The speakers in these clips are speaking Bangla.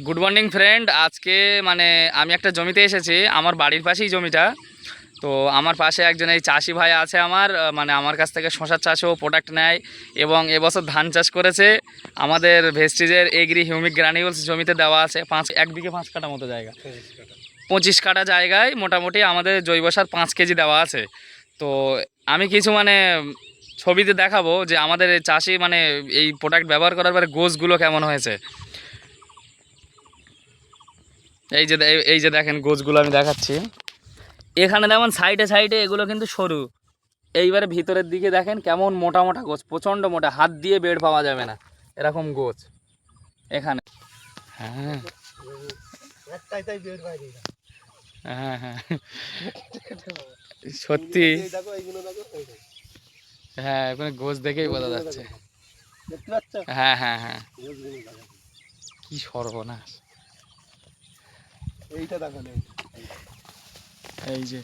Good morning friend. আজকে মানে আমি একটা জমিতে এসেছি, আমার বাড়ির পাশেই জমিটা। তো আমার পাশে একজন এই চাষি ভাই আছে আমার, মানে আমার কাছ থেকে শশার চাষও প্রোডাক্ট নেয় এবং এবছর ধান চাষ করেছে। আমাদের ভেস্টিজের এগ্রি হিউমিক গ্রানিউলস জমিতে দেওয়া আছে 1 বিঘে 5 কাঠা মতো জায়গা, 25 কাঠা জায়গায় মোটামুটি আমাদের জৈব সার 5 কেজি দেওয়া আছে। তো আমি কিছু মানে ছবিতে দেখাবো যে আমাদের এই চাষি মানে এই প্রোডাক্ট ব্যবহার করার পরে গোছগুলো কেমন হয়েছে। এই যে দেখেন গোছগুলো আমি দেখাচ্ছি। এখানে যেমন সাইডে সাইডে এগুলো কিন্তু সরু, এইবারে ভিতরের দিকে দেখেন কেমন মোটা মোটা গোছ, প্রচণ্ড মোটা, হাত দিয়ে বেড পাওয়া যাবে না এরকম গোছ এখানে। হ্যাঁ হ্যাঁ হ্যাঁ সত্যি, হ্যাঁ এখানে গোছ দেখেই বোঝা যাচ্ছে। হ্যাঁ হ্যাঁ হ্যাঁ, কি সর্বনাশ। এই যে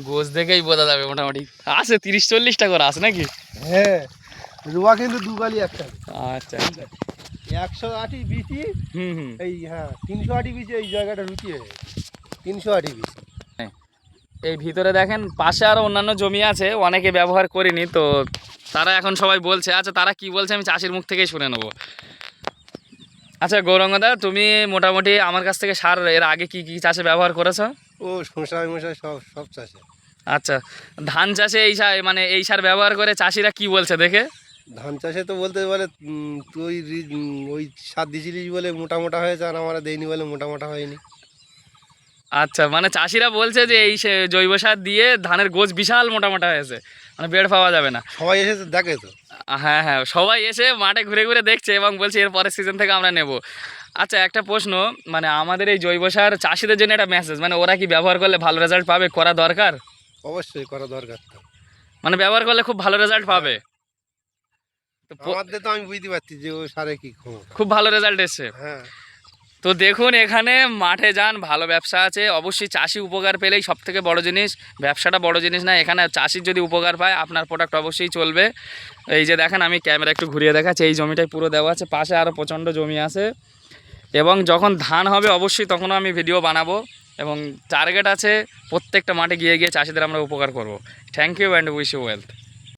গোছ দেখেই বোঝা যাবে মোটামুটি আছে 30-40টা করে আছে নাকি? হ্যাঁ, রুয়া কিন্তু দুগালি একটা। আচ্ছা আচ্ছা, 108 বিসি। হুম। এই হ্যাঁ 308 বিসি এই জায়গাটা রুচি হয়ে 308 বিসি। এই ভিতরে দেখেন পাশে আরও অন্যান্য জমি আছে, অনেকে ব্যবহার করিনি, তো তারা এখন সবাই বলছে। আচ্ছা তারা কি বলছে আমি চাষির মুখ থেকেই শুনে নেবো। আচ্ছা গৌরাঙ্গদা, তুমি মোটামুটি আমার কাছ থেকে সার এর আগে কি কি চাষে ব্যবহার করেছো? ও শসা মশা সব চাষে। আচ্ছা, ধান চাষে এই সার মানে এই সার ব্যবহার করে চাষিরা কি বলছে দেখে? ধান চাষে তো বলতে বলে তুই ওই সার দিছিলিস বলে মোটা মোটা হয়েছে, আর আমরা দেইনি বলে মোটা মোটা হয়নি। আচ্ছা, মানে চাষিরা বলছে যে এই জৈব সার দিয়ে ধানের গোছ বিশাল মোটা মোটা হয়েছে, মানে বেড পাওয়া যাবে না। সবাই এসে তো দেখে তো। হ্যাঁ হ্যাঁ, সবাই এসে মাঠে ঘুরে ঘুরে দেখছে এবং বলছে এর পরের সিজন থেকে আমরা নেব। আচ্ছা একটা প্রশ্ন, মানে আমাদের এই জৈব সার চাষিদের জন্য একটা মেসেজ, মানে ওরা কি ব্যবহার করলে ভালো রেজাল্ট পাবে, করা দরকার? অবশ্যই করা দরকার তো। মানে ব্যবহার করলে খুব ভালো রেজাল্ট পাবে। তো আমাদের তো আমি বুঝতে পারছি যে ও সারে কি ক্ষমতা। খুব ভালো রেজাল্ট এসছে। হ্যাঁ, তো দেখুন এখানে মাঠে যান, ভালো ব্যবসা আছে। অবশ্যই চাষি উপকার পেলেই সব থেকে বড় জিনিস, ব্যবসাটা বড় জিনিস না। এখানে চাষির যদি উপকার পায় আপনার প্রোডাক্ট অবশ্যই চলবে। এই যে দেখেন আমি ক্যামেরা একটু ঘুরিয়ে দেখাচ্ছি, এই জমিটাই পুরো দেওয়া আছে, পাশে আরও প্রচণ্ড জমি আছে। এবং যখন ধান হবে অবশ্যই তখনও আমি ভিডিও বানাবো এবং টার্গেট আছে প্রত্যেকটা মাঠে গিয়ে গিয়ে চাষিদের আমরা উপকার করব। Thank you and wish you wealth.